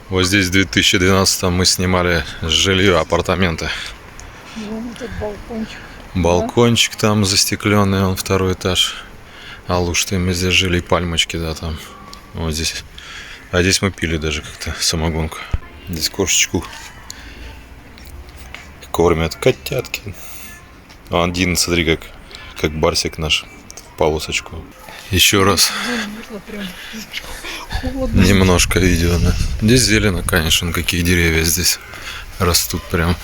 Вот здесь в 2012 мы снимали жилье, апартаменты. Вон этот балкончик. Балкончик там застекленный, он второй этаж. Алушты, мы здесь жили, и пальмочки, да, там. Вот здесь. А здесь мы пили даже как-то самогонку. Здесь кошечку кормят, котятки. А один, смотри, как барсик наш, в полосочку. Еще раз. Немножко видео, да. Здесь зелено, конечно, какие деревья здесь растут прям.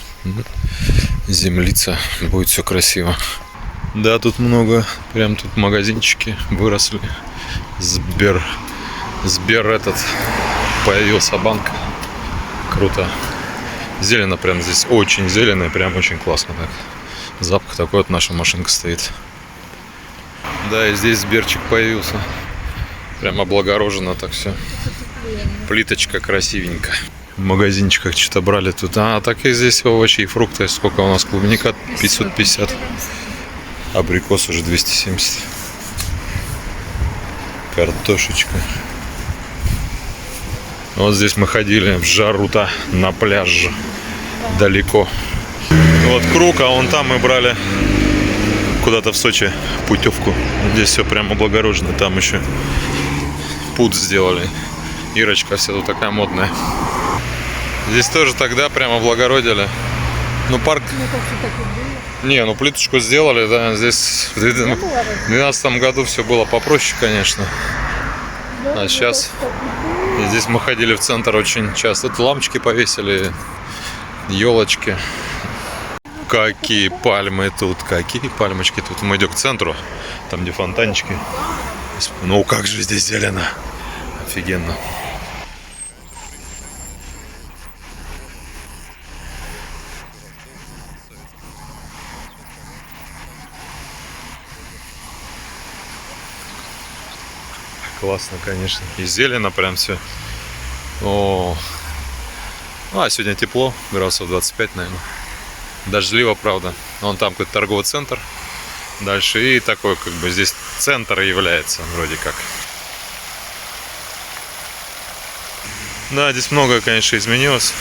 Землица, будет все красиво. Да, тут много, прям тут магазинчики выросли. Сбер этот, появился банк. Круто. Зелено прям здесь, очень зелено, прям очень классно так. Запах такой, вот наша машинка стоит. Да, и здесь Сберчик появился. Прям облагорожено так все. Плиточка красивенько. В магазинчиках что-то брали тут. А так и здесь овощи и фрукты. Сколько у нас? Клубника 550. Абрикос уже 270. Картошечка. Вот здесь мы ходили в жару-то на пляж. Далеко. Вот круг, а вон там мы брали куда-то в Сочи путевку. Здесь все прям облагорожено. Там еще путь сделали. Ирочка вся тут такая модная. Здесь тоже тогда прям облагородили. Ну парк... Не, ну плиточку сделали, да. Здесь в 2012 году все было попроще, конечно. А сейчас... И здесь мы ходили в центр очень часто. Тут лампочки повесили, елочки. Какие пальмы тут, какие пальмочки тут. Мы идем к центру, там где фонтанчики. Ну как же здесь зелено. Офигенно. Классно, конечно. И зелено прям все. О. А сегодня тепло, градусов 25, наверное. Дождливо, правда. Вон там какой-то торговый центр. Дальше и такой, как бы здесь центр является, вроде как. Да, здесь многое, конечно, изменилось.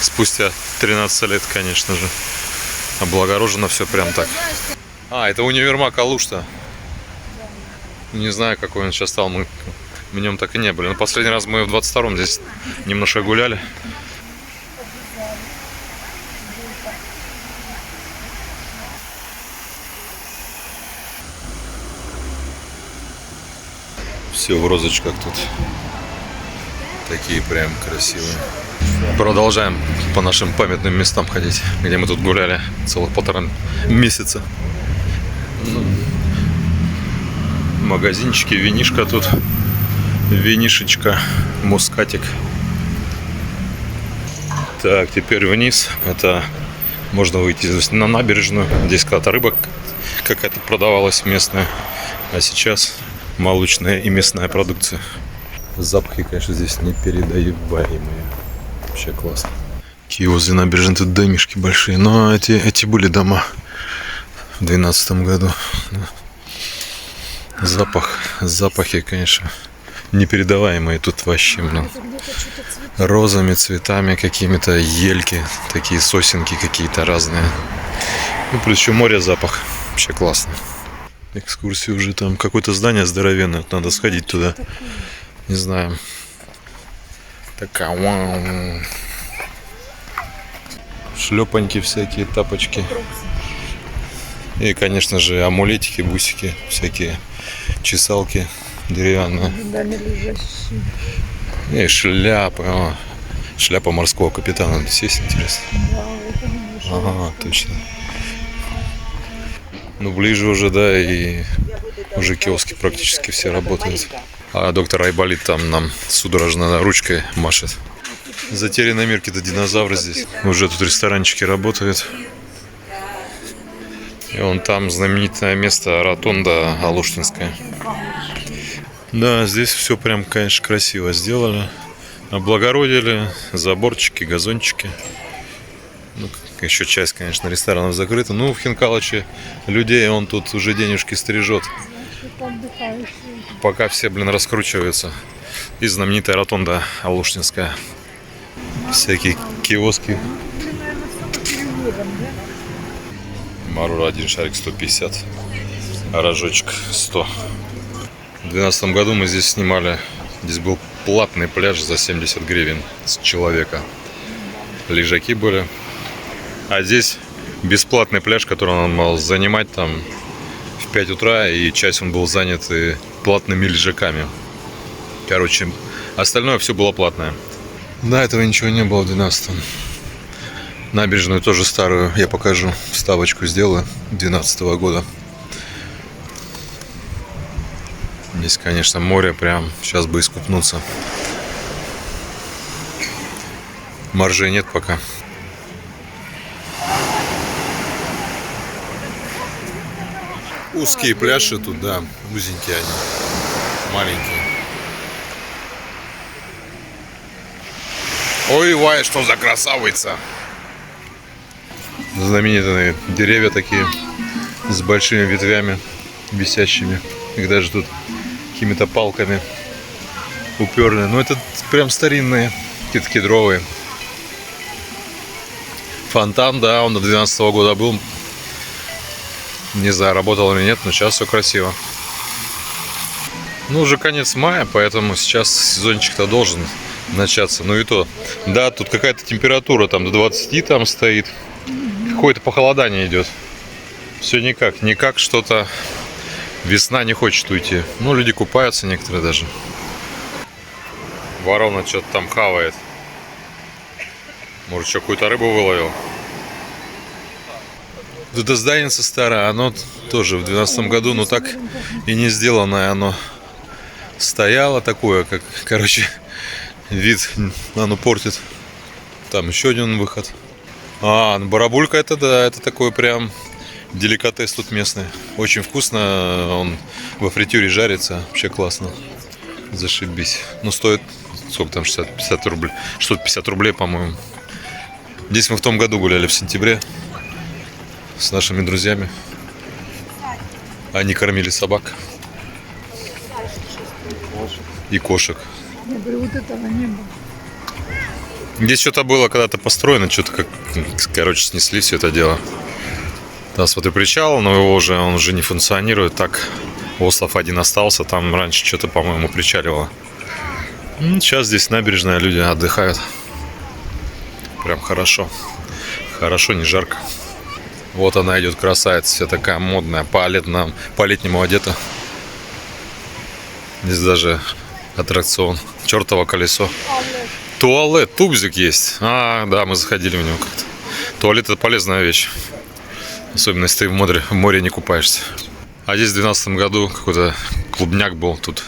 Спустя 13 лет, конечно же. Облагорожено все прям так. А, это универмаг Алушта. Не знаю, какой он сейчас стал. Мы в нем так и не были. Но последний раз мы в 22-м здесь немножко гуляли. Все в розочках тут. Такие прям красивые. Продолжаем по нашим памятным местам ходить, где мы тут гуляли целых 1,5 месяца. Магазинчики, винишка тут. Винишечка, мускатик. Так, теперь вниз. Это можно выйти на набережную. Здесь когда-то рыба какая-то продавалась местная. А сейчас молочная и мясная продукция. Запахи, конечно, здесь непередаваемые. Вообще классно. Какие возле набережной тут домишки большие. Но эти были дома в 2012 году. Запахи, конечно, непередаваемые тут вообще, блин. Розами, цветами какими-то, ельки, такие сосенки какие-то разные. Ну, плюс еще море запах. Вообще классно. Экскурсия уже там. Какое-то здание здоровенное. Надо сходить туда. Не знаю. Такая. Шлепаньки всякие, тапочки. И, конечно же, амулетики, бусики всякие. Чесалки деревянные. И шляпа. О, шляпа морского капитана. Здесь есть, интересно? Ага, точно. Ну, ближе уже, да, и уже киоски практически все работают. А доктор Айболит там нам судорожно ручкой машет. Затерянный мир, какие-то динозавры здесь. Уже тут ресторанчики работают. И вон там знаменитое место Ротонда Алуштинская. Да, здесь все прям, конечно, красиво сделали. Облагородили. Заборчики, газончики. Ну, еще часть, конечно, ресторанов закрыта. Ну, в Хинкалыче людей он тут уже денежки стрижет. Пока все, блин, раскручиваются. И знаменитая Ротонда Алуштинская. Всякие киоски. Блин, наверное, все по переводам, да? Марура один шарик 150. А рожочек 100. В 2012 году мы здесь снимали. Здесь был платный пляж за 70 гривен с человека. Лежаки были. А здесь бесплатный пляж, который он мог занимать там в 5 утра. И часть он был занят и платными лежаками. Короче, остальное все было платное. До этого ничего не было в 12-м. Набережную тоже старую я покажу. Вставочку сделаю 12 года. Здесь, конечно, море прям. Сейчас бы искупнуться. Моржей нет пока. Узкие пляжи тут, да. Узенькие они. Маленькие. Ой, Вай, что за красавица! Знаменитые деревья такие с большими ветвями висящими. Их даже тут какими-то палками уперли. Ну это прям старинные, какие-то кедровые. Фонтан, да, он до 12 года был. Не знаю, работал или нет, но сейчас все красиво. Ну, уже конец мая, поэтому сейчас сезончик-то должен начаться. Ну и то, да, тут какая-то температура там до 20 там стоит. Какое-то похолодание идет. Все никак что-то. Весна не хочет уйти. Ну, люди купаются, некоторые даже. Ворона что-то там хавает. Может, что, какую-то рыбу выловил? Это здание старое, оно тоже в 12 году, но так и не сделанное. Оно стояло такое, как, короче, вид оно портит. Там еще один выход. Ну барабулька это да, это такой прям деликатес тут местный. Очень вкусно, он во фритюре жарится, вообще классно. Зашибись. Ну стоит, сколько там, 60-50 рублей, что-то 50 рублей, по-моему. Здесь мы в том году гуляли в сентябре с нашими друзьями. Они кормили собак и кошек. Я говорю, вот этого не было. Здесь что-то было когда-то построено, что-то как, короче, снесли все это дело. Там, смотрю, причал, но он уже не функционирует. Так, остров один остался, там раньше что-то, по-моему, причаливало. Сейчас здесь набережная, люди отдыхают. Прям хорошо. Хорошо, не жарко. Вот она идет, красавица, вся такая модная, по-летнему одета. Здесь даже аттракцион. Чертово колесо. Туалет, тубзик есть. Да, мы заходили в него как-то. Туалет — это полезная вещь. Особенно, если ты в море не купаешься. А здесь в 2012 году какой-то клубняк был. Тут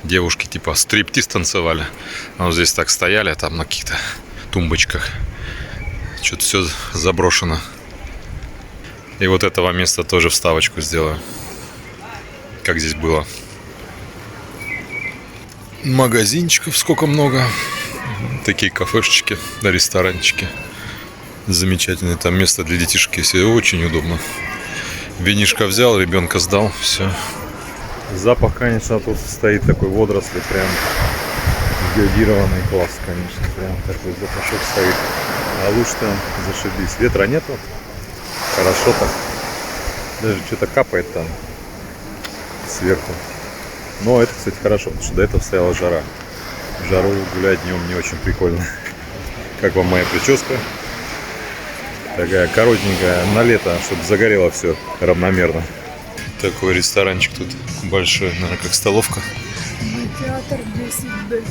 девушки типа стриптиз танцевали. А вот здесь так стояли, там на каких-то тумбочках. Что-то все заброшено. И вот этого места тоже вставочку сделаю. Как здесь было. Магазинчиков сколько много. Такие кафешечки, да, ресторанчики. Замечательное там место для детишек, если очень удобно. Винишко взял, ребенка сдал, все. Запах, конечно, тут стоит такой водоросли, прям йодированный класс, конечно. Прям такой запашок стоит. А луж там зашибись. Ветра нету. Хорошо так. Даже что-то капает там сверху. Но это, кстати, хорошо, потому что до этого стояла жара. В жару гулять днем не очень прикольно. Как вам моя прическа? Такая коротенькая, на лето, чтобы загорело все равномерно. Такой ресторанчик тут большой, наверное, как столовка. Театр 10D.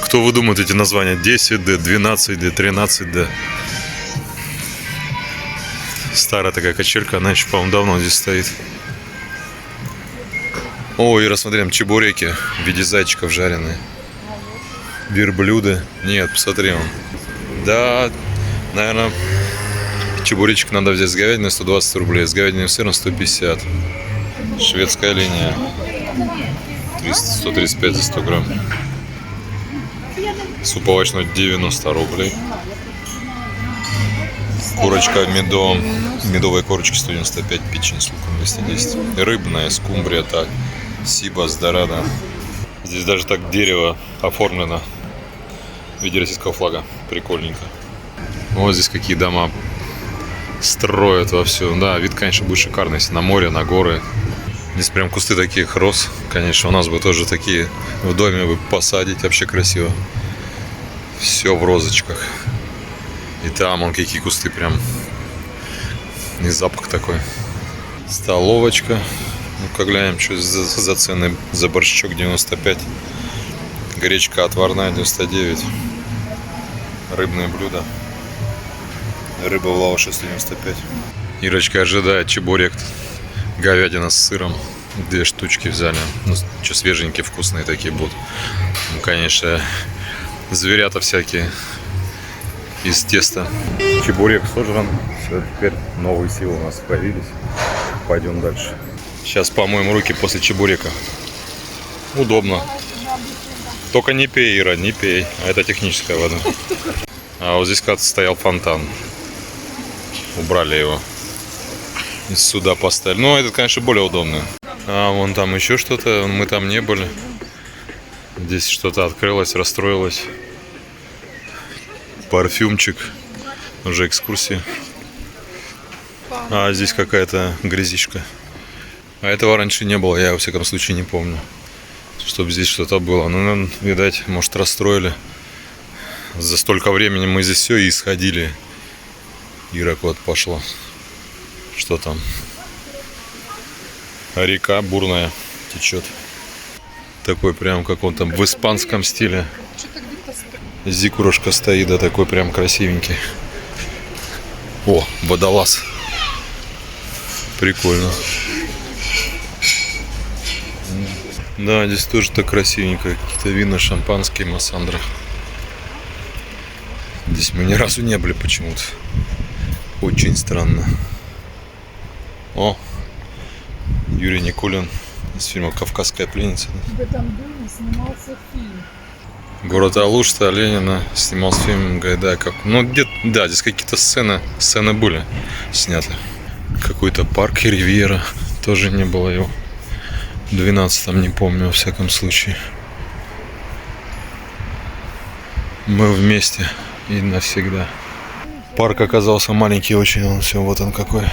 Кто выдумает эти названия? 10D, 12D, 13D. Старая такая качелька, она еще, по-моему, давно здесь стоит. О, и рассмотрим чебуреки в виде зайчиков жареные. Верблюды. Нет, посмотри он. Да, наверное, чебуречек надо взять с говядиной 120 рублей, с говядиной и сыром 150. Шведская линия. 135 за 100 грамм. Суп овощной 90 рублей. Курочка медовым. Медовые корочки 195, печень с луком 210. Рыбная, скумбрия, так. Сибас, дорадо. Здесь даже так дерево оформлено. в виде российского флага. Прикольненько. Вот здесь какие дома строят вовсю. Да, вид, конечно, будет шикарный. Если на море, на горы. Здесь прям кусты таких роз. Конечно, у нас бы тоже такие в доме бы посадить. Вообще красиво. Все в розочках. И там вон какие кусты прям. И запах такой. Столовочка. Ну-ка глянем, что за цены. За борщок 95. Гречка отварная 99. Рыбные блюда. Рыба в лаваше 195. Ирочка ожидает чебурек. Говядина с сыром. 2 штучки взяли. Ну, что свеженькие, вкусные такие будут. Ну, конечно, зверята всякие из теста. Чебурек сожран. Все, теперь новые силы у нас появились. Пойдем дальше. Сейчас помоем руки после чебурека. Удобно. Только не пей, Ира, не пей. А это техническая вода. А вот здесь когда-то стоял фонтан. Убрали его. И сюда поставили. Ну, этот, конечно, более удобный. А вон там еще что-то. Мы там не были. Здесь что-то открылось, расстроилось. Парфюмчик. Уже экскурсия. А здесь какая-то грязичка. А этого раньше не было. Я, во всяком случае, не помню. Чтобы здесь что-то было. Ну, видать, может, расстроили. За столько времени мы здесь все и исходили. Ира куда-то пошла. Что там? А река бурная течет. Такой прям, как он там, в испанском стиле. Зикурошка стоит, да, такой прям красивенький. О, водолаз. Прикольно. Да, здесь тоже так красивенько. Какие-то вина, шампанские, массандра. Здесь мы ни разу не были почему-то. Очень странно. О, Юрий Никулин из фильма «Кавказская пленница». В этом доме снимался фильм. Город Алушта, Ленина, снимался фильм Гайдая. Ну, где, да, здесь какие-то сцены были сняты. Какой-то парк и Ривьера. Тоже не было его. В 12-м не помню, во всяком случае. Мы вместе и навсегда. Парк оказался маленький очень, он все, вот он какой.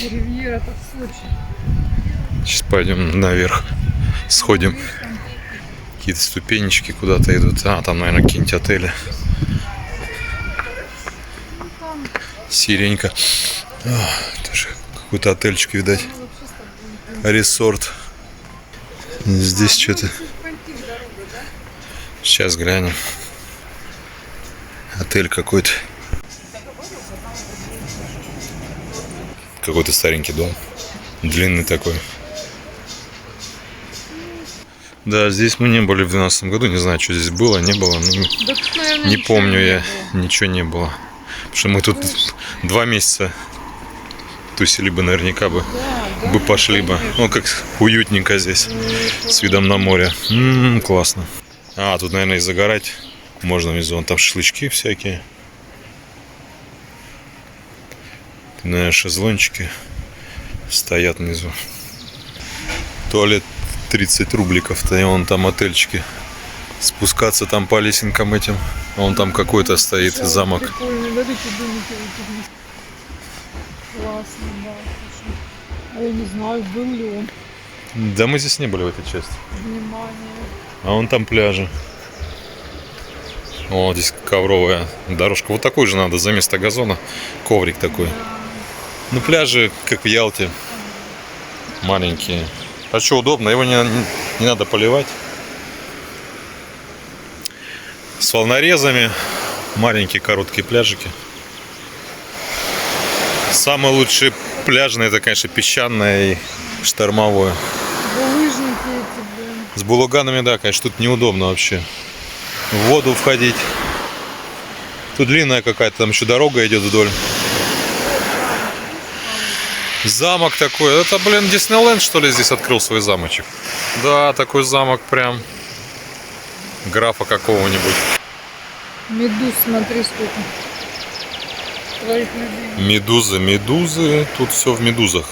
Ривьера-то в Сочи. Сейчас пойдем наверх, сходим. Какие-то ступенечки куда-то идут. А, там, наверное, какие-нибудь отели. Сиренька. Тоже какой-то отельчик, видать. Ресорт. Здесь что-то. Сейчас глянем. Отель какой-то. Какой-то старенький дом. Длинный такой. Да, здесь мы не были в 2012 году. Не знаю, что здесь было, не было. Да тут, наверное, Не ничего помню не я. было. Ничего не было. Потому что мы тут 2 месяца тусили бы наверняка бы. Да, Бы пошли бы. Ну, как уютненько здесь. С видом на море. Классно. А, тут, наверное, и загорать можно внизу. Вон там шашлычки всякие. Наверное, шезлончики стоят внизу. Туалет 30 рубликов-то. И вон там отельчики. Спускаться там по лесенкам этим. А вон там какой-то стоит замок. Прикольно, да, такие домики вот тут. Классно, да. Слушай. А я не знаю, был ли он. Да мы здесь не были в этой части. Внимание. А вон там пляжи. О, здесь ковровая дорожка. Вот такой же надо за место газона. Коврик такой. Ну, пляжи, как в Ялте. Маленькие. А что, удобно? Его не надо поливать. С волнорезами. Маленькие короткие пляжики. Самые лучшие пляжные, это, конечно, песчаное и штормовое. Булыжники эти, блин. С булыганами, да, конечно, тут неудобно вообще. В воду входить. Тут длинная какая-то, там еще дорога идет вдоль. Замок такой. Это, блин, Диснейленд, что ли, здесь открыл свой замочек? Да, такой замок прям. Графа какого-нибудь. Медуз, смотри, сколько. Твоих любимых. Медузы. Тут все в медузах.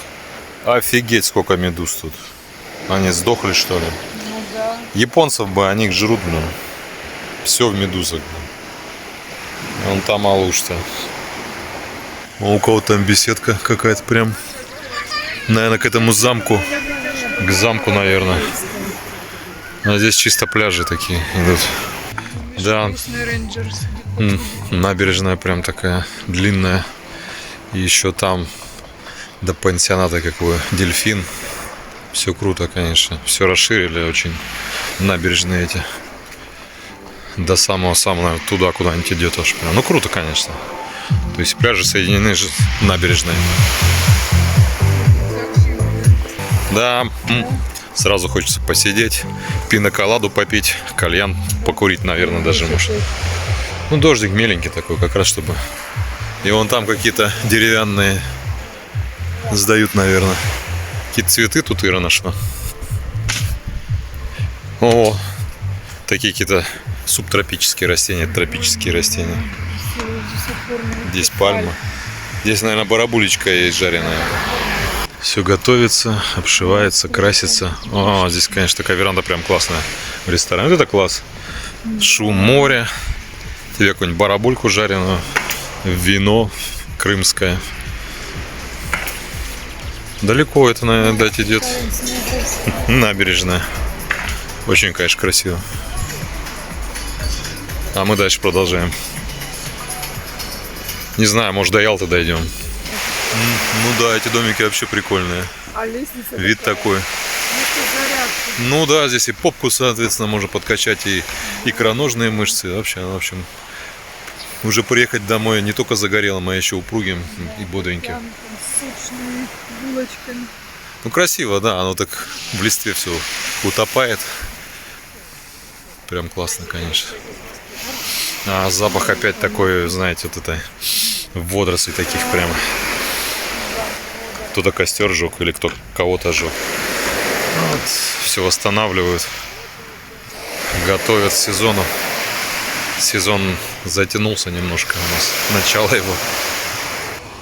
Офигеть, сколько медуз тут. Они сдохли, что ли? Ну да. Японцев бы, они их жрут, блин. Все в медузах. Вон там Алушта. У кого там беседка какая-то прям. Наверное, к этому замку. К замку, наверное. А здесь чисто пляжи такие идут. Да. Набережная прям такая длинная. И еще там до пансионата какой дельфин. Все круто, конечно. Все расширили очень. Набережные эти. До самого-самого, наверное, туда куда-нибудь идет аж прям. Ну, круто, конечно. То есть пляжи соединены же набережной. Да, сразу хочется посидеть, пиноколаду попить, кальян покурить, наверное, даже может. Ну, дождик меленький такой, как раз чтобы. И вон там какие-то деревянные сдают, наверное. Какие-то цветы тут Ира нашла. О, такие какие-то субтропические растения, тропические растения. Здесь пальма. Здесь, наверное, барабулечка есть жареная. Все готовится, обшивается, красится. О, здесь, конечно, такая веранда прям классная в ресторане. Вот это класс. Шум моря. Тебе какую-нибудь барабульку жареную. Вино крымское. Далеко это, наверное, дать идет. Набережная. Очень, конечно, красиво. А мы дальше продолжаем. Не знаю, может, до Ялты дойдем. Ну да, эти домики вообще прикольные. А лестница Вид такой. Ну да, здесь и попку, соответственно, можно подкачать, и икроножные мышцы. Вообще, в общем, уже приехать домой не только загорелым, а еще упругим и бодреньким. С сочными булочками. Ну красиво, да, оно так в листве все утопает. Прям классно, конечно. А запах опять такой, знаете, вот это водорослей таких прямо. Кто-то костер жег или кто кого-то жег. Вот, все восстанавливают. Готовят к сезону. Сезон затянулся немножко у нас. Начало его.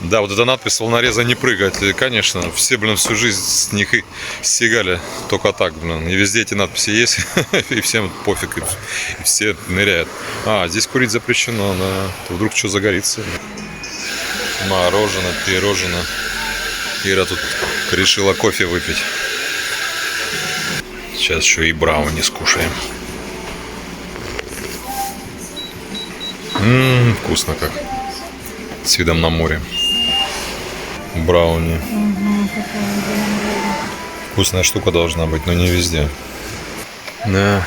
Да, вот эта надпись «Волнореза не прыгать». И, конечно, все, блин, всю жизнь с них и стегали только так, блин. И везде эти надписи есть. И всем пофиг. И все ныряют. А, здесь курить запрещено, да. То вдруг что загорится. Мороженое, пирожное. Ира тут решила кофе выпить. Сейчас еще и брауни скушаем. Вкусно как. С видом на море. Брауни. Вкусная штука должна быть, но не везде. Да.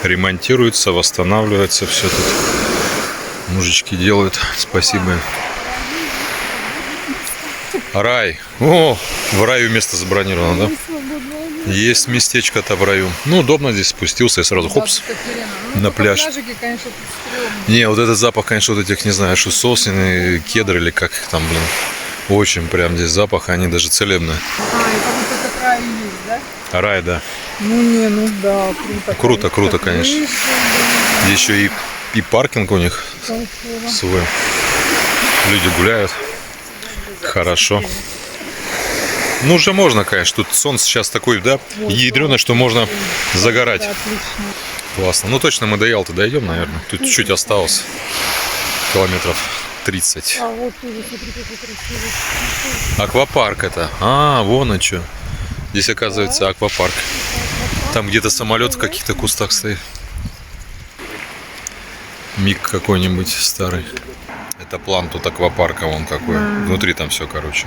Ремонтируется, восстанавливается все тут. Мужички делают. Спасибо. Рай. О, в раю место забронировано, да? Есть местечко-то в раю. Ну, удобно здесь спустился и сразу хопс на пляж. Не, вот этот запах, конечно, вот этих, не знаю, что сосны, кедр или как их там, блин. Очень прям здесь запах, они даже целебные. А, и как будто как рай есть, да? Рай, да. Ну не, ну да, круто. Круто, круто, конечно. Еще и паркинг у них свой. Люди гуляют. Хорошо. Ну, уже можно, конечно. Тут солнце сейчас такой, да, ядреное, что можно загорать. Классно. Ну, точно мы до Ялты дойдем, наверное. Тут чуть осталось. Километров 30. А вот тоже, смотри, какой красивый. Аквапарк это. А, вон и что. Здесь, оказывается, аквапарк. Там где-то самолет в каких-то кустах стоит. Миг какой-нибудь старый. Это план тут аквапарка, вон какой. Внутри там все, короче.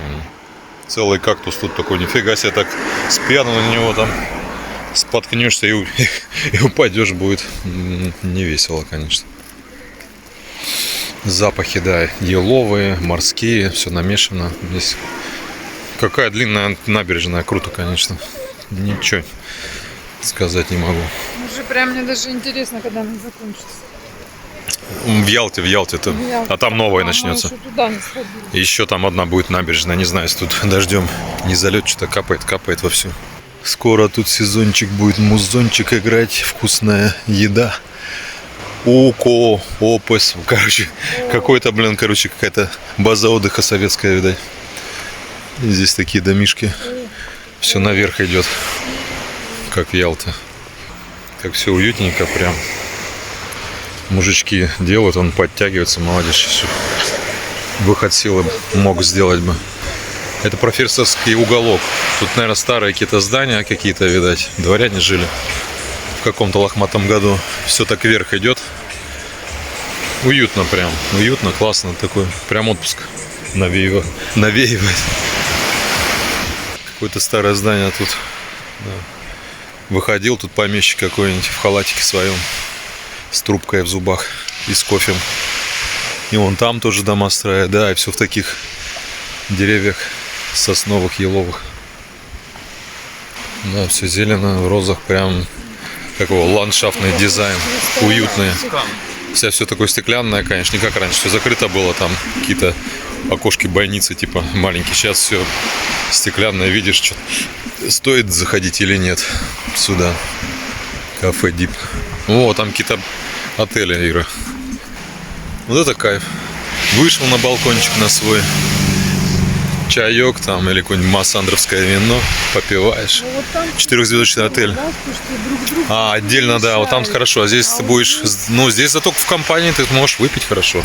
Целый кактус тут такой, нифига себе, так с пьяну на него там споткнешься и упадешь, будет не весело, конечно. Запахи, да, еловые, морские, все намешано. Здесь какая длинная набережная, круто, конечно. Ничего сказать не могу. Уже прям мне даже интересно, когда она закончится. В Ялте это, а там новая начнется. Еще туда не сходили. Еще там одна будет набережная, не знаю, если тут дождем не залет, что-то капает вовсю. Скоро тут сезончик будет, музончик играть, вкусная еда. Око, опес, короче, какой-то, блин, какая-то база отдыха советская, видать. И здесь такие домишки, все наверх идет, как в Ялте. Как все уютненько прям. мужички делают, он подтягивается, молодец. Сейчас выход силы мог сделать бы. Это профессорский уголок. Тут, наверное, старые какие-то здания, какие-то, видать, дворяне жили в каком-то лохматом году. Все так вверх идет. Уютно прям, уютно, классно такой. Прям отпуск навеивает. Какое-то старое здание тут. Да. Выходил тут помещик какой-нибудь в халатике своем, с трубкой в зубах и с кофем. И вон там тоже дома строят, да, и все в таких деревьях сосновых, еловых. Да, все зелено, в розах, прям какого ландшафтный дизайн, уютный. Вся все такое стеклянное, конечно, не как раньше, все закрыто было, там какие-то окошки бойницы типа маленькие. Сейчас все стеклянное, видишь, что стоит заходить или нет сюда. Кафе Дип. О, там какие-то отели, Ира. Вот это кайф. Вышел на балкончик на свой чаек там или какое-нибудь массандровское вино, попиваешь. Вот там 4-звездочный отель. да, потому что друг другу А, отдельно, да, вот там хорошо. А здесь ты будешь, ну, здесь зато в компании ты можешь выпить хорошо.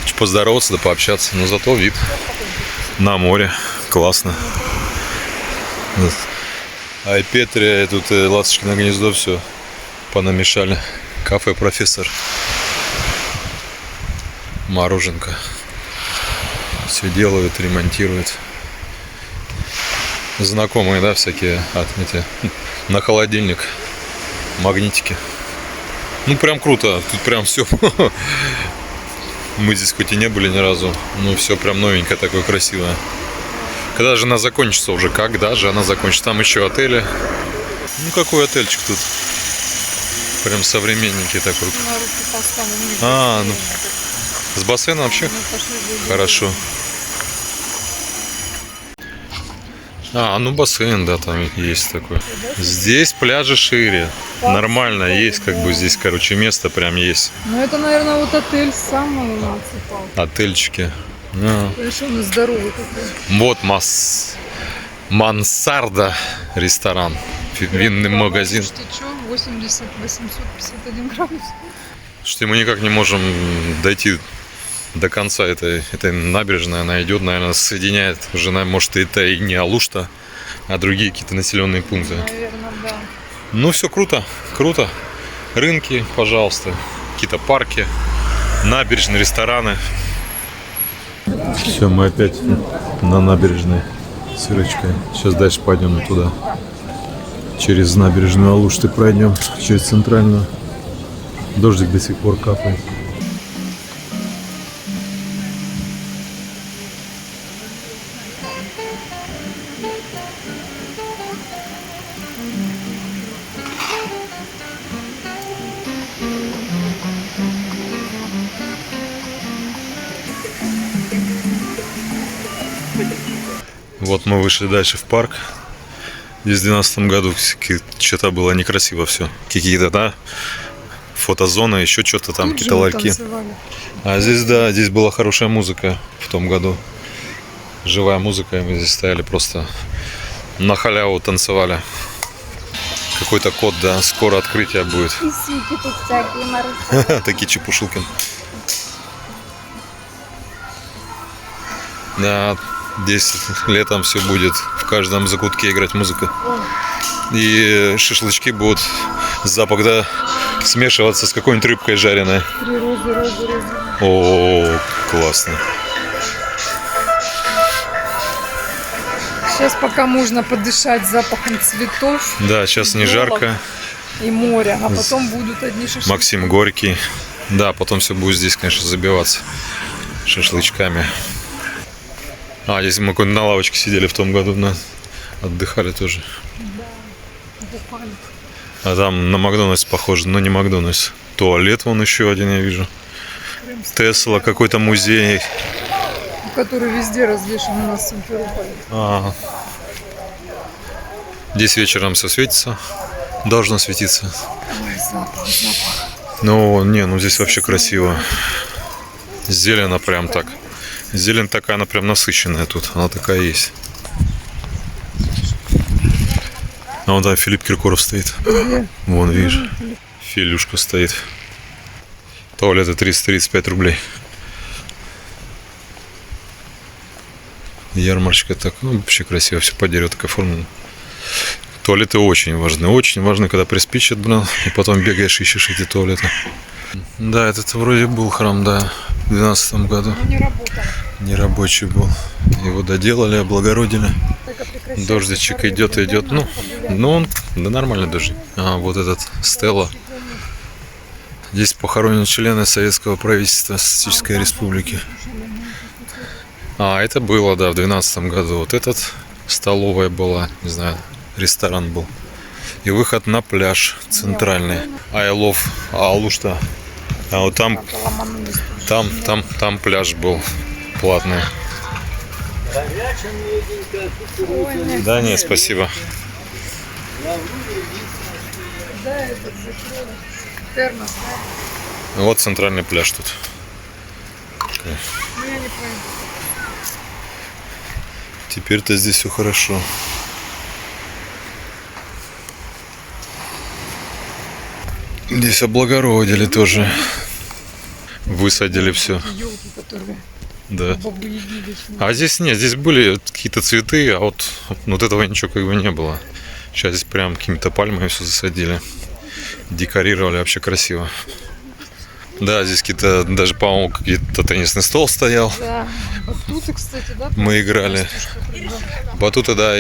Чуть поздороваться, да пообщаться. Но зато вид на море. Классно. Вот. А и Петрия, и тут и Ласточкино гнездо, все понамешали. Кафе «Профессор». Мороженка. Все делают, ремонтируют. Знакомые, да, всякие эти, на холодильник. Магнитики. Ну, прям круто. Тут прям все. Мы здесь хоть и не были ни разу, но все прям новенькое, такое красивое. Когда же она закончится уже? Когда же она закончится? Там еще отели. Ну, какой отельчик тут? Прям современненький такой. на руки поставил. А, ну, с бассейном вообще? Хорошо. А, ну бассейн, да, там есть такой. Здесь пляжи шире. Нормально есть, как бы здесь, короче, место прям есть. Ну это, наверное, вот отель сам насыпал. Отельчики. А. Видишь, он здоровый такой. Вот Мансарда ресторан. Винный магазин. Ты что, 851 градус? Что мы никак не можем дойти до конца этой набережной. Она идет, наверное, соединяет уже, может, это и не Алушта, а другие какие-то населенные пункты. Наверное, да. Ну, все круто, круто. Рынки, пожалуйста, какие-то парки, набережные, рестораны. Все, мы опять на набережной с Ирочкой. Сейчас дальше пойдем туда. Через набережную Алушты пройдем, через центральную. Дождик до сих пор капает. Вот мы вышли дальше в парк. Здесь в 2012 году что-то было некрасиво все. Какие-то, да, фотозона, еще что-то там, какие-то ларьки. А здесь, да, здесь была хорошая музыка в том году. Живая музыка, и мы здесь стояли просто на халяву танцевали. Какой-то код, да, скоро открытие будет. И сики тут всякие, Маруся. Такие чепушилки. Да, здесь летом все будет в каждом закутке играть музыка. И шашлычки будут, запах, да, смешиваться с какой-нибудь рыбкой жареной. 3 розы. О, классно. Сейчас пока можно подышать запахом цветов. Да, сейчас не жарко. И моря, а потом будут одни шашлыки. Максим Горький. Да, потом все будет здесь, конечно, забиваться шашлычками. А, здесь мы на лавочке сидели в том году, да, отдыхали тоже. Буквально. А там на Макдональдс похоже, но не Макдональдс. Туалет вон еще один я вижу. Тесла, какой-то музей. Который везде развешен у нас в Симферополе. А, здесь вечером все светится. Должно светиться. Ой, запах. Ну, не, ну здесь вообще красиво. Зелено прям так. Зелень такая, она прям насыщенная тут. Она такая есть. А вон там Филипп Киркоров стоит. Где? Вон, видишь. Филюшка стоит. Туалеты 335 рублей. Ярмарочка так, ну, вообще красиво, все по дереву так оформлено. Туалеты очень важны, когда приспичат, блин, и потом бегаешь, ищешь эти туалеты. Да, этот вроде был храм, да, в 2012 году. Но не работал. Нерабочий был. Его доделали, облагородили. Только прекращается. Дождичек идет и идет. Ну он, да нормально дождик. А, вот этот Стелла. Здесь похоронены члены советского правительства Социалистической Республики. А, это было, да, в 2012 году. Вот этот столовая была, не знаю, ресторан был. И выход на пляж центральный. I love Алушта. А вот там пляж был платный. Да нет, спасибо. Вот центральный пляж тут. Теперь-то здесь все хорошо. Здесь облагородили тоже. Высадили все. Елки, которые Да. бабы Яги. А здесь нет, здесь были какие-то цветы, а вот этого ничего как бы не было. Сейчас здесь прям какими-то пальмами все засадили. Декорировали, вообще красиво. Да, здесь какие-то, даже, по-моему, какие-то теннисный стол стоял. Да. Батуты, кстати, да? Мы играли. Батуты, да,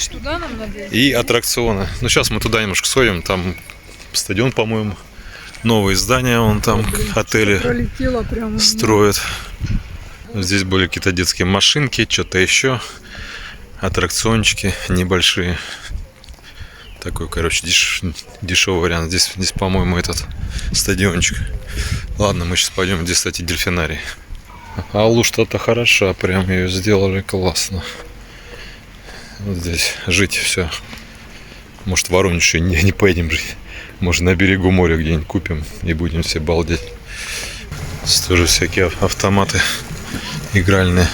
Туда нам надо. и аттракционы. Ну, сейчас мы туда немножко сходим, там стадион, по-моему, новые здания, вон там отели Пролетела прям. строят. Здесь были какие-то детские машинки, что-то еще, аттракциончики небольшие. Такой, короче, дешевый вариант. Здесь, по-моему, этот стадиончик. Ладно, мы сейчас пойдем. Здесь, кстати, дельфинарий. Алушта-то хороша, прям ее сделали классно. Вот здесь жить все. Может, в Воронеж не поедем жить. Может, на берегу моря где-нибудь купим и будем все балдеть. Здесь тоже всякие автоматы игральные.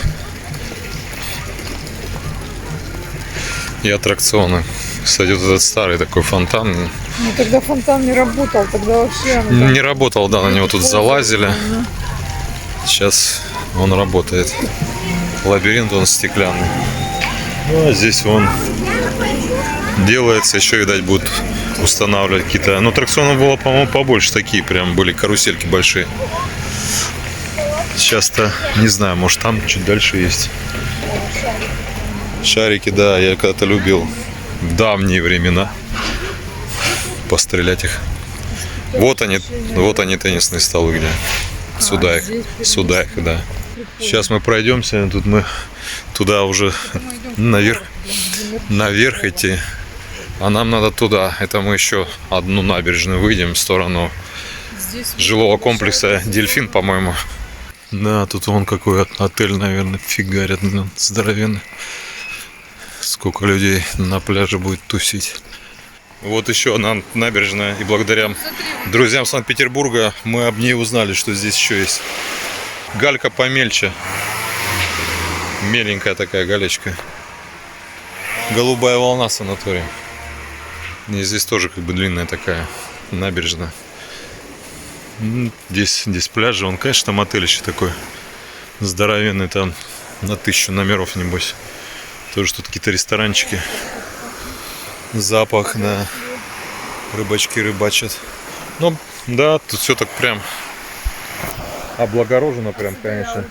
И аттракционы. Кстати, вот этот старый такой фонтан. Ну тогда фонтан не работал, тогда вообще. Не работал, да, на него тут залазили. Сейчас он работает. Лабиринт он стеклянный. Ну а здесь он делается, еще, видать, будут устанавливать какие-то. Ну, аттракционов было, по-моему, побольше, такие прям были карусельки большие. Сейчас-то не знаю, может там чуть дальше есть. Шарики, да, я когда-то любил. В давние времена пострелять их. Вот они теннисные столы где. Сюда их, да. Сейчас мы пройдемся, тут мы туда уже наверх идти. А нам надо туда. Это мы еще одну набережную выйдем в сторону жилого комплекса Дельфин, по-моему. Да, тут вон какой отель, наверное, фигарят, блин, здоровенный. Сколько людей на пляже будет тусить. Вот еще одна набережная. И благодаря друзьям Санкт-Петербурга мы об ней узнали, что здесь еще есть галька помельче. Меленькая такая галечка. Голубая волна санатория. И здесь тоже как бы длинная такая набережная. Здесь пляжи. Он, конечно, там отелище такой здоровенный. Там на 1000 номеров, небось. Тоже тут какие-то ресторанчики. Запах, да. Рыбачки рыбачат. Ну, да, тут все так прям облагорожено, прям, конечно.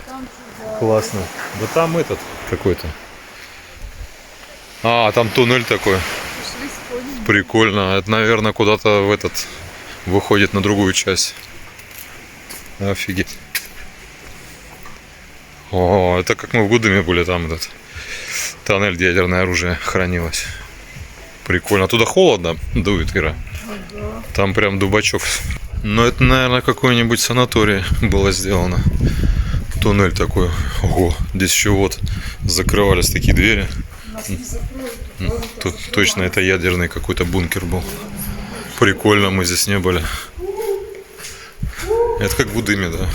Классно. Да там этот какой-то. А, там туннель такой. Прикольно. Это, наверное, куда-то в этот выходит на другую часть. Офигеть. О, это как мы в Гудыме были, там этот тоннель, где ядерное оружие хранилось. Прикольно. Оттуда холодно дует, Ира. Там прям дубачок. Но это, наверное, какой-нибудь санаторий было сделано. Туннель такой. Ого, здесь еще вот закрывались такие двери. Тут точно это ядерный какой-то бункер был. Прикольно, мы здесь не были. Это как в Гудыме, да.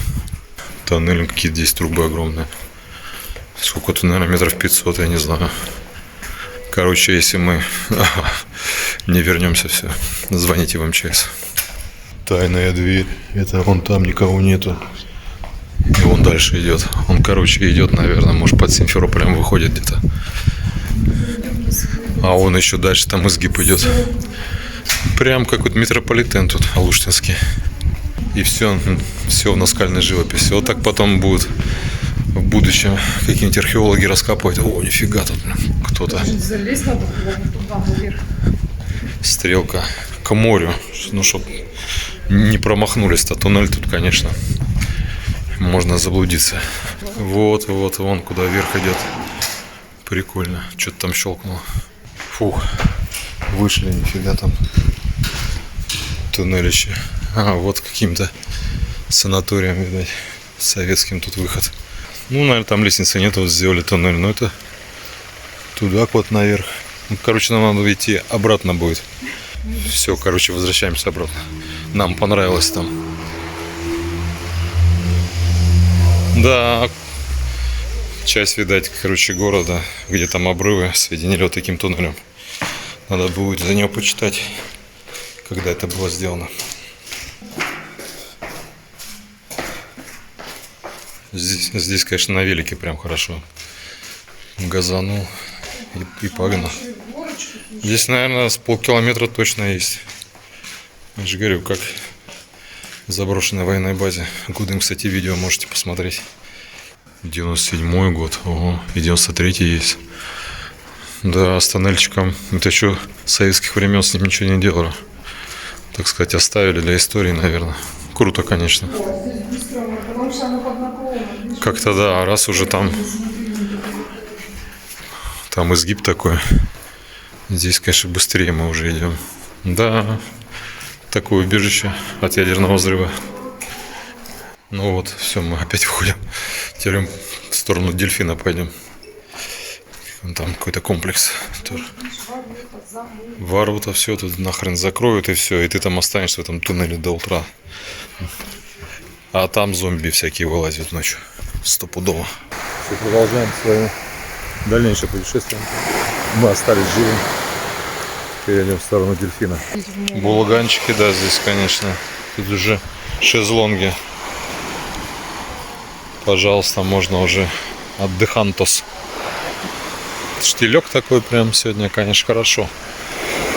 Тоннели какие-то здесь трубы огромные. Сколько-то, наверное, метров 500, я не знаю. Короче, если мы не вернемся, все, звоните в МЧС. Тайная дверь. Это вон там никого нету. И он дальше идет. Он, короче, идет, наверное, может, под Симферополем выходит где-то. А он еще дальше, там изгиб идет. Прям как вот метрополитен тут, алуштинский. И все в наскальной живописи. Вот так потом будут в будущем какие-нибудь археологи раскапывать. О, нифига тут кто-то. Залезть надо было туда наверх. Стрелка к морю. Ну, чтоб не промахнулись-то. Туннель тут, конечно. Можно заблудиться. Вот, вон куда вверх идет. Прикольно. Что-то там щелкнуло. Фух. Вышли, нифига там. Туннелище. А, вот каким-то санаторием, видать. Советским тут выход. Ну, наверное, там лестницы нет, вот сделали туннель. Но это туда вот наверх. Ну, короче, нам надо идти обратно будет. Все, короче, возвращаемся обратно. Нам понравилось там. Да, часть, видать, короче, города, где там обрывы, соединили вот таким туннелем. Надо будет за него почитать, когда это было сделано. Здесь, конечно, на велике прям хорошо. Газанул и погнал. Здесь, наверное, с полкилометра точно есть. Я же говорю, как в заброшенной военной базе. Гудым, кстати, видео можете посмотреть. 97-й год, ого, и 93-й есть. Да, с тоннельчиком. Это еще с советских времен с ним ничего не делали. Так сказать, оставили для истории, наверное. Круто, конечно. Как-то да, раз уже там изгиб такой. Здесь, конечно, быстрее мы уже идем. Да, такое убежище от ядерного взрыва. Ну вот, все, мы опять выходим. Теперь в сторону дельфина пойдем. Там какой-то комплекс тоже. Ворота, все тут нахрен закроют и все. И ты там останешься в этом туннеле до утра. А там зомби всякие вылазят ночью. Стопудово. Все, продолжаем свое дальнейшее путешествие. Мы остались живы. Теперь идем в сторону дельфина. Булганчики, да, здесь, конечно. Тут уже шезлонги. Пожалуйста, можно уже отдыхантос. Штилек такой прям сегодня, конечно, хорошо.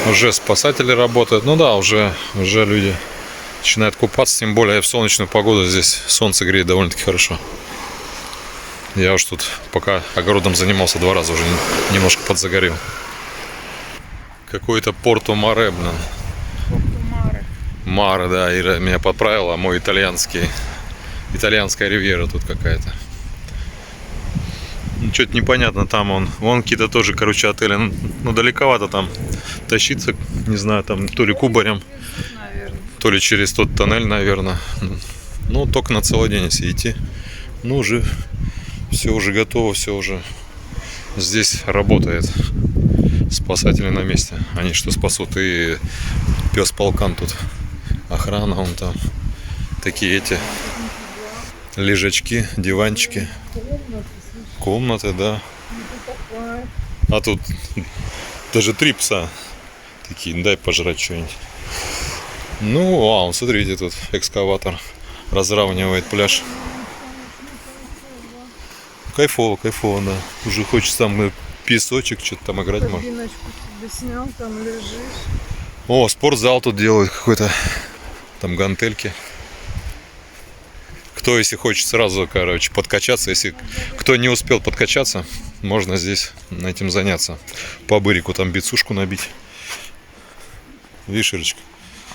Уже спасатели работают. Ну да, уже люди начинают купаться. Тем более в солнечную погоду здесь солнце греет довольно-таки хорошо. Я уж тут пока огородом занимался 2 раза, уже немножко подзагорел. Какой-то Порту-Маре, блин. Маре, да, Ира меня подправила, а мой итальянская ривьера тут какая-то. Что-то непонятно, там вон какие-то тоже, короче, отели. Ну, далековато там тащиться, не знаю, там то ли кубарем, то ли через тот тоннель, наверное. Ну, только на целый день, если идти. Ну, уже все уже готово, все уже здесь работает. Спасатели на месте. Они что спасут. И пес полкан тут. Охрана вон там. Такие эти лежачки, диванчики. Комнаты, да. А тут даже 3 пса. Такие, дай пожрать что-нибудь. Ну, смотрите, тут экскаватор разравнивает пляж. Кайфово, да. Уже хочется там песочек, что-то там играть можно. Кабиночку себе снял, там лежишь. О, спортзал тут делают какой-то. Там гантельки. Кто, если хочет сразу, короче, подкачаться, если кто не успел подкачаться, можно здесь этим заняться. По бырику там бицушку набить. Видишь, Ирочка?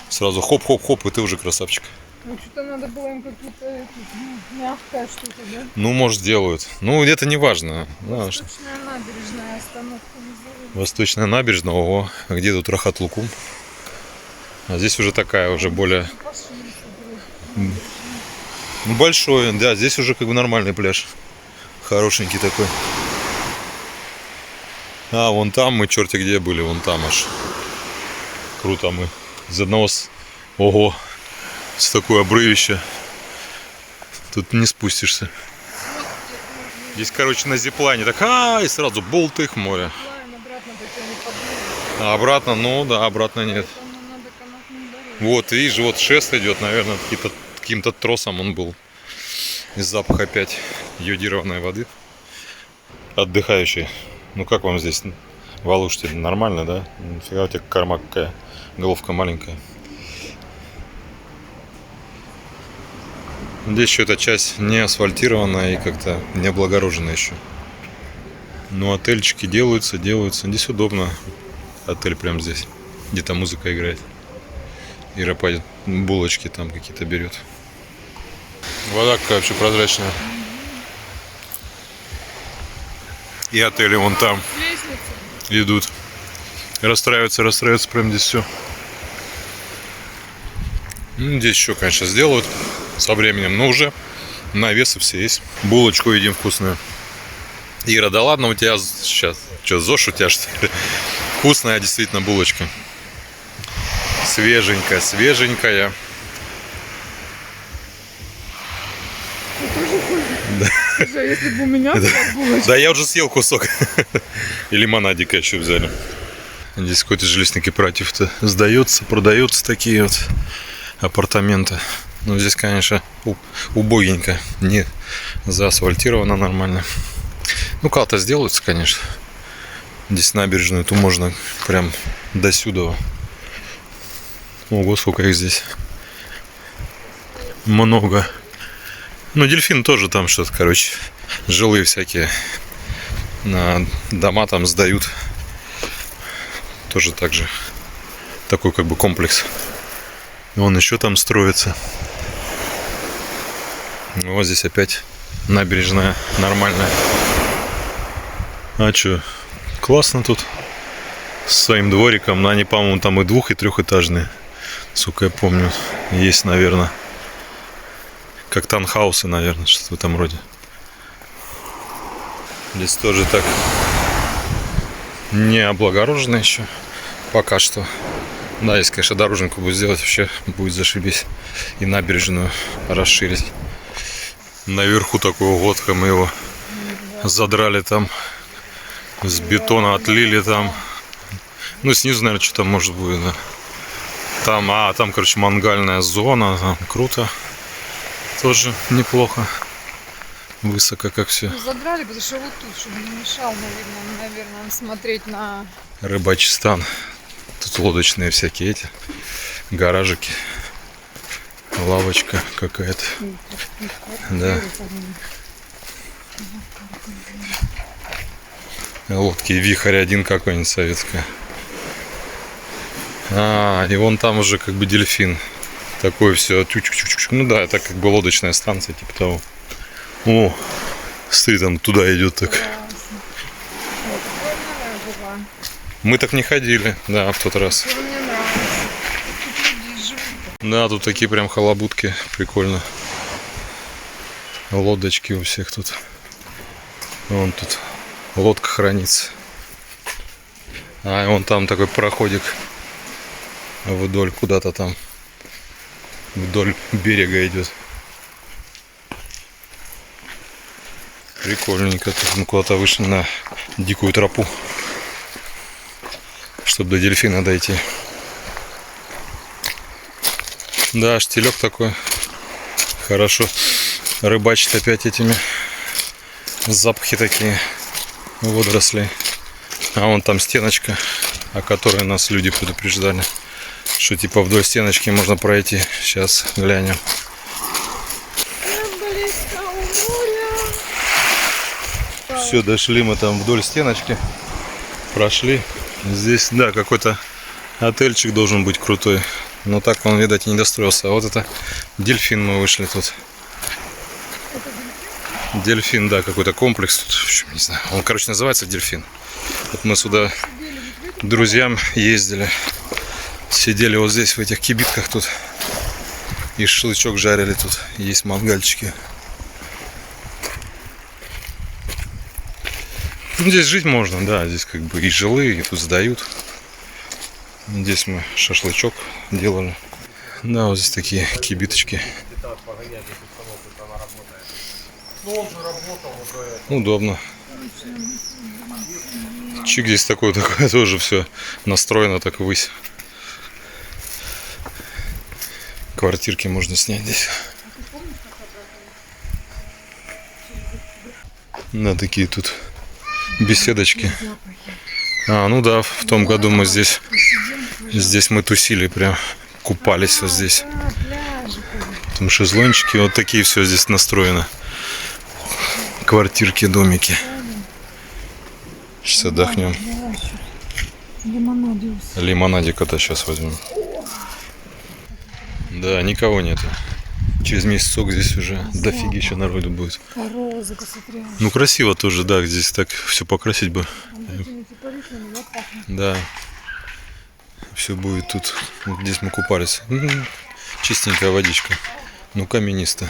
Сразу хоп-хоп-хоп, и ты уже красавчик. Ну, что-то надо было им какую-то мягкое что-то, да? Ну, может, делают. Ну, это не важно. Восточная набережная, остановка называется. Восточная набережная, ого. А где тут Рахат-Лукум? А здесь уже такая, уже более... Большой, да, здесь уже как бы нормальный пляж. Хорошенький такой. А, вон там мы, черти где были, вон там аж. Круто мы. Из одного... Ого! С такой обрывище. Тут не спустишься. Здесь, короче, на зиплайне так, и сразу болтых море. Обратно, А обратно, ну да, обратно нет. Вот, видишь, вот шест идет, наверное, каким-то тросом он был. И запах опять йодированной воды. Отдыхающий. Ну как вам здесь в Алуште? Нормально, да? Нифига у тебя корма какая, головка маленькая. Здесь еще эта часть не асфальтированная и как-то не облагорожена еще. Но отельчики делаются. Здесь удобно. Отель прямо здесь. Где-то музыка играет. Ира пойдет, булочки там какие-то берет. Вода какая вообще прозрачная. И отели вон там идут. Расстраиваются прям здесь все. Здесь еще, конечно, сделают со временем, но уже навесы все есть. Булочку едим вкусную. Ира, да ладно, у тебя сейчас, что, ЗОЖ у тебя что ли? Вкусная действительно булочка. Свеженькая. Слушай, если бы у меня была булочка. Да я уже съел кусок. И лимонадика еще взяли. Здесь какой-то жилищный кооператив-то сдается, продаются такие вот апартаменты. Но здесь, конечно, убогенько. Не заасфальтировано нормально. Ну, как-то сделаются, конечно. Здесь набережную, то можно прям до сюда. Ого, сколько их здесь. Много. Ну, дельфин тоже там что-то, короче. Жилые всякие. На дома там сдают. Тоже так же. Такой как бы комплекс. Вон еще там строится. Вот здесь опять набережная нормальная. А что? Классно тут. С своим двориком. Но они, по-моему, там и двух-, и трехэтажные. Сука, я помню. Есть, наверное. Как таунхаусы, наверное, что-то в этом роде. Здесь тоже так не облагорожено еще. Пока что. Да, если, конечно, дороженку будет сделать, вообще будет зашибись. И набережную расширить. Наверху такой лодка, мы его задрали там. С бетона отлили там. Ну, снизу, наверное, что-то может будет, да. Там, короче, мангальная зона. Там круто. Тоже неплохо. Высоко, как все. Ну, задрали, потому что вот тут, чтобы не мешал, наверное, смотреть на... Рыбачистан. Тут лодочные всякие эти. Гаражики. Лавочка какая-то. Да. Лодки Вихрь один какой-нибудь советская. И вон там уже как бы дельфин. Такое все. Ну да, это как бы лодочная станция, типа того. О, смотри, там туда идет так. Мы так не ходили, да, в тот раз. Да, тут такие прям халабутки, прикольно. Лодочки у всех тут. Вон тут лодка хранится. И вон там такой проходик вдоль куда-то там. Вдоль берега идет. Прикольненько. Тут мы куда-то вышли на дикую тропу, чтобы до дельфина дойти. Да, штилек такой. Хорошо. Рыбачит опять этими. Запахи такие водорослей. А вон там стеночка, о которой нас люди предупреждали. Что типа вдоль стеночки можно пройти. Сейчас глянем. Все, дошли мы там вдоль стеночки. Прошли. Здесь, да, какой-то отельчик должен быть крутой. Но так он, видать, не достроился. А вот это дельфин, мы вышли тут. Дельфин, да, какой-то комплекс тут. Не знаю. Он, короче, называется дельфин. Вот мы сюда к друзьям ездили. Сидели вот здесь, в этих кибитках тут. И шашлычок жарили тут. Есть мангальчики. Ну, здесь жить можно, да. Здесь как бы и жилые, и тут сдают. Здесь мы шашлычок делали. Да, вот здесь такие кибиточки. Удобно. Чик здесь такое тоже все настроено так ввысь. квартирки можно снять здесь. Да, такие тут беседочки. А, ну да, в том году мы здесь мы тусили прям, купались вот здесь. Там шезлончики, вот такие все здесь настроено. Квартирки, домики. Сейчас отдохнем. Лимонадик-то сейчас возьмем. Да, никого нету. Через месяцок здесь уже дофигища народу будет. Розы, посмотри. Ну красиво тоже, да, здесь так все покрасить бы. Да. Все будет тут. Вот здесь мы купались. Чистенькая водичка. Ну каменисто.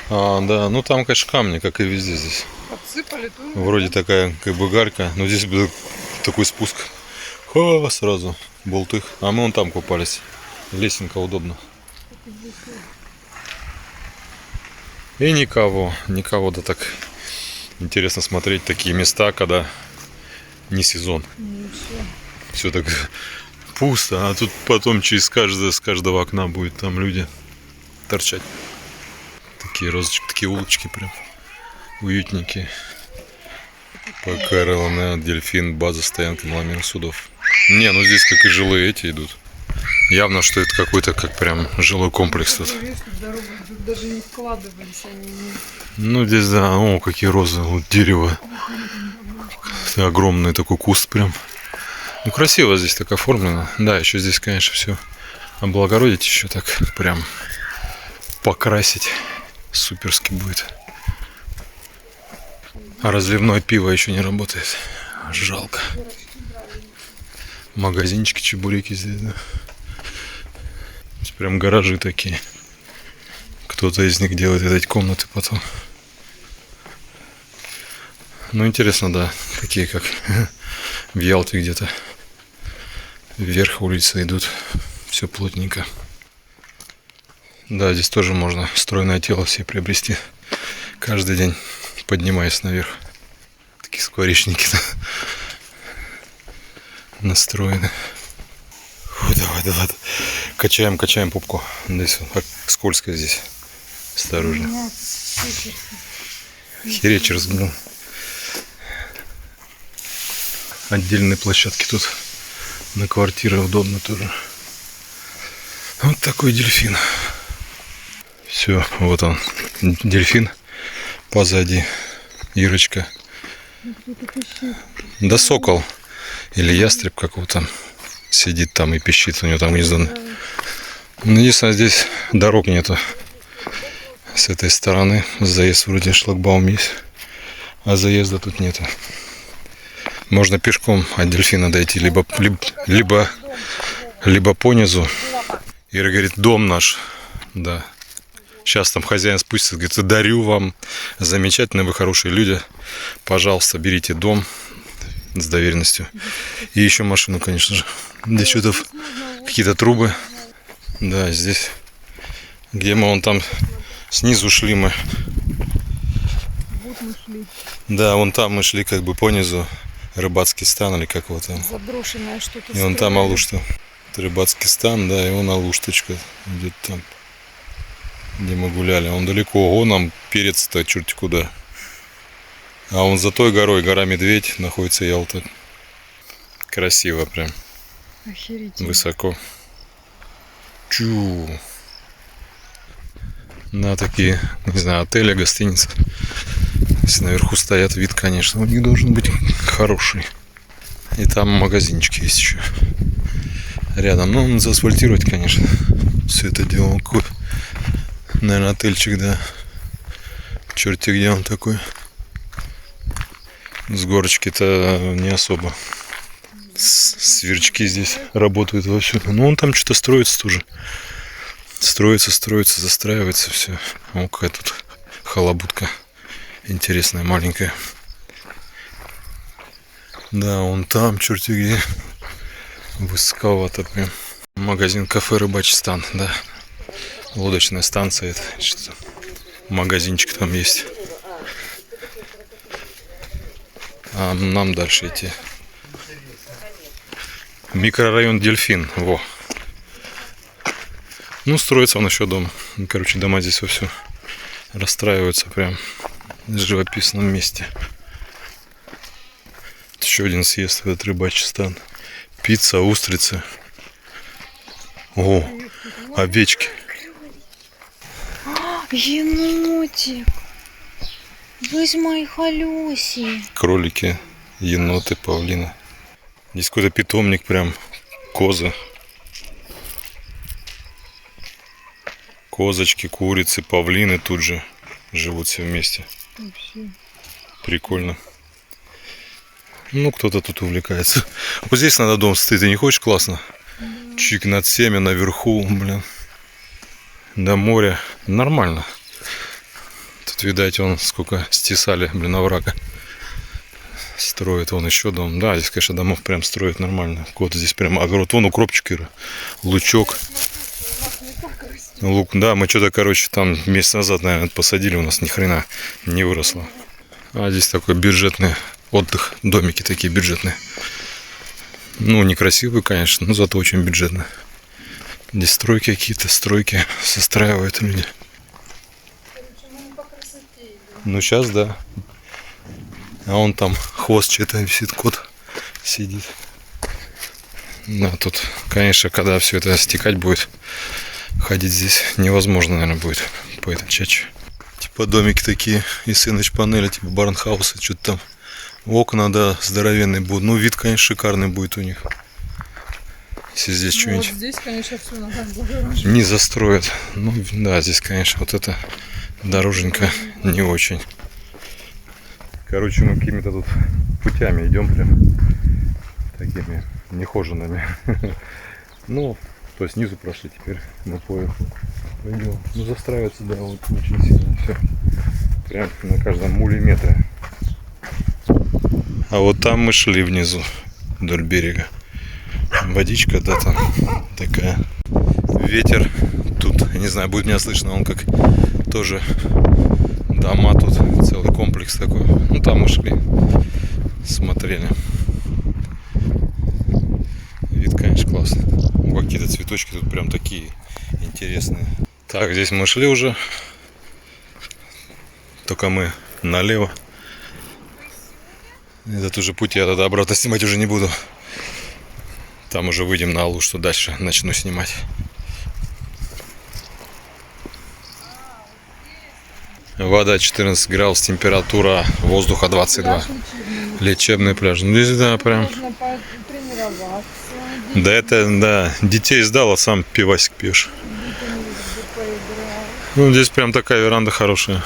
А, да, ну там, конечно, камни, как и везде здесь. Подсыпали тут. Вроде такая, как бы гарка, но здесь был такой спуск. Ха, сразу болтых. А мы вон там купались. Лесенка удобно. И никого, да так интересно смотреть такие места, когда не сезон. Все так пусто, а тут потом с каждого окна будет там люди торчать. Такие розочки, такие улочки прям уютненькие. Покарылная, дельфин, база, стоянка, мламин судов. Не, ну здесь как и жилые эти идут. Явно, что это какой-то как прям жилой комплекс тут. Даже не вкладывались они. Ну здесь, да, о, какие розы, вот дерево. Огромный такой куст прям. Ну красиво здесь так оформлено. Да, еще здесь, конечно, все облагородить еще так прям покрасить. Суперски будет. А разливное пиво еще не работает. Жалко. Магазинчики, чебуреки здесь, да. Здесь прям гаражи такие. Кто-то из них делает эти комнаты потом. Ну интересно, да. Такие как в Ялте где-то. Вверх улицы идут. Все плотненько. Да, здесь тоже можно стройное тело себе приобрести. Каждый день поднимаясь наверх. Такие скворечники, да, настроены. Фу, давай. Качаем попку. Здесь вот, скользко здесь. Осторожно. Хереч разгнул. Отдельные площадки тут. На квартиры удобно тоже. Вот такой дельфин. Все, вот он. Дельфин. Позади Ирочка. Да сокол. Или ястреб какого-то сидит там и пищит. У него там гнездо. Ну, единственное, здесь дорог нету. С этой стороны заезд вроде шлагбаум есть. А заезда тут нету. Можно пешком от дельфина дойти. Либо по низу. Ира говорит, дом наш. Да. Сейчас там хозяин спустится, говорит, дарю вам, замечательные вы хорошие люди, пожалуйста, берите дом с доверенностью. И еще машину, конечно же. Здесь что-то какие-то трубы. Да, здесь, где мы вон там снизу шли мы. Вот мы шли. Да, вон там мы шли как бы по низу, рыбацкий стан или как его там. Заброшенное что-то. И вон там Алушта. Рыбацкий стан, да, и вон Алушточка где-то там. Где мы гуляли. Он далеко. Ого, нам перец-то черти куда. А он за той горой, гора Медведь, находится Ялта. Красиво прям. Охерительно. Высоко. Чу. На такие, не знаю, отели, гостиницы. Если наверху стоят, вид, конечно, у них должен быть хороший. И там магазинчики есть еще. Рядом. Ну, надо заасфальтировать, конечно. Все это дело. Наверное, отельчик, да. Черти где он такой. С горочки-то не особо. Сверчки здесь работают вовсю. Ну, он там что-то строится тоже. Строится, застраивается все. О, какая тут халабудка. Интересная, маленькая. Да, он там, черти где. Высоковато прям. Магазин, кафе, рыбачий стан, да. Лодочная станция, это что-то. Магазинчик там есть. А нам дальше идти. Микрорайон Дельфин. Во. Ну, строится он еще дом. Короче, дома здесь вовсю расстраиваются прям в живописном месте. Еще один съезд, этот рыбачий стан. Пицца, устрицы. О, овечки. Енотик. Весь мои холёси. Кролики, еноты, павлины. Здесь какой-то питомник прям. Козы. Козочки, курицы, павлины тут же живут все вместе. Вообще. Прикольно. Ну, кто-то тут увлекается. Вот здесь надо дом стоит, ты не хочешь? Классно. Чик над всеми, наверху, блин. До моря. Нормально. Тут, видать, он сколько стесали, блин, оврага. Строит он еще дом. Да, здесь, конечно, домов прям строят нормально. Вот здесь прям огород. Вон укропчик, Ира. Лучок. Лук, да, мы что-то, короче, там месяц назад, наверное, посадили, у нас ни хрена не выросло. А здесь такой бюджетный отдых, домики такие бюджетные. Ну, некрасивые, конечно, но зато очень бюджетные. Здесь стройки какие-то, стройки состраивают люди. Ну, сейчас, да. А он там хвост что-то висит, кот сидит. Да, тут, конечно, когда все это стекать будет, ходить здесь невозможно, наверное, будет по этой чаче. Типа домики такие из панели, типа барнхаусы, что-то там. Окна, да, здоровенные будут. Ну, вид, конечно, шикарный будет у них. Если здесь что-нибудь Вот здесь, конечно, все надо облагораживать. не застроят. Ну, да, здесь, конечно, вот эта дороженька не очень. Короче, мы какими-то тут путями идем прям такими нехоженными. Ну, то есть снизу прошли, теперь мы пойдем. Ну, застраивается, да, вот очень сильно все. Прям на каждом миллиметре. А вот там мы шли внизу, вдоль берега. Водичка, да, там такая. Ветер. Тут, я не знаю, будет меня слышно, он как тоже дома тут, целый комплекс такой. Ну, там мы шли, смотрели. Вид, конечно, классный. Какие-то цветочки тут прям такие интересные. Так, здесь мы шли уже. Только мы налево. Этот уже путь я тогда обратно снимать уже не буду. Там уже выйдем на Алу, что дальше начну снимать. Вода 14 градусов, температура воздуха 22. Лечебный пляж. Ну, здесь, да, прям. Можно потренироваться. Да, это, да, детей сдал, а сам пивасик пьешь. Ну, здесь прям такая веранда хорошая.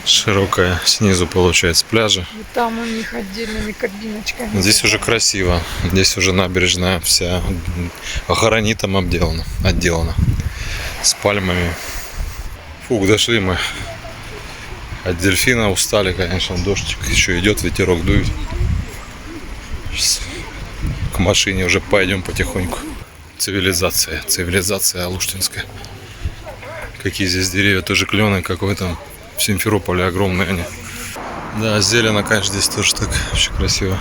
Широкая. Снизу, получается, пляжа. И там у них отдельными кабиночками. Здесь уже красиво. Здесь уже набережная вся гранитом отделана. С пальмами. Фух, дошли мы от дельфина, устали, конечно, дождик еще идет, ветерок дует. Сейчас к машине уже пойдем потихоньку. Цивилизация алуштинская. Какие здесь деревья, тоже клены, как в этом в Симферополе, огромные они. Да, зелено, конечно, здесь тоже так очень красиво.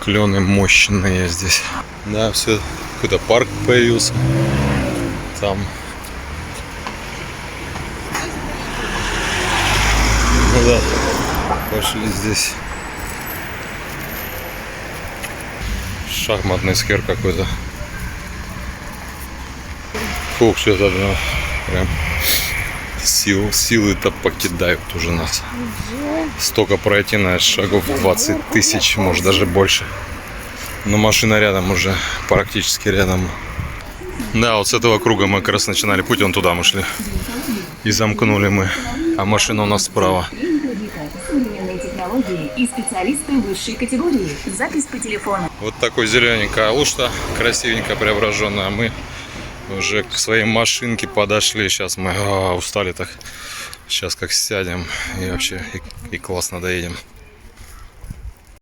Клены мощные здесь. Да, все, какой-то парк появился. Там. Ну да, пошли здесь. Шахматный сквер какой-то. Фух, что-то прям силы-то покидают уже нас. Столько пройти на шагов 20 тысяч, может даже больше. Но машина рядом уже, практически рядом. Да, вот с этого круга мы как раз начинали путь, вон туда мы шли. И замкнули мы, а машина у нас справа. Современные технологии и специалисты высшей категории. Запись по телефону. Вот такой зелененькая Алушта, красивенько преображенная. Мы уже к своей машинке подошли. Сейчас мы устали так. Сейчас как сядем и вообще и классно доедем.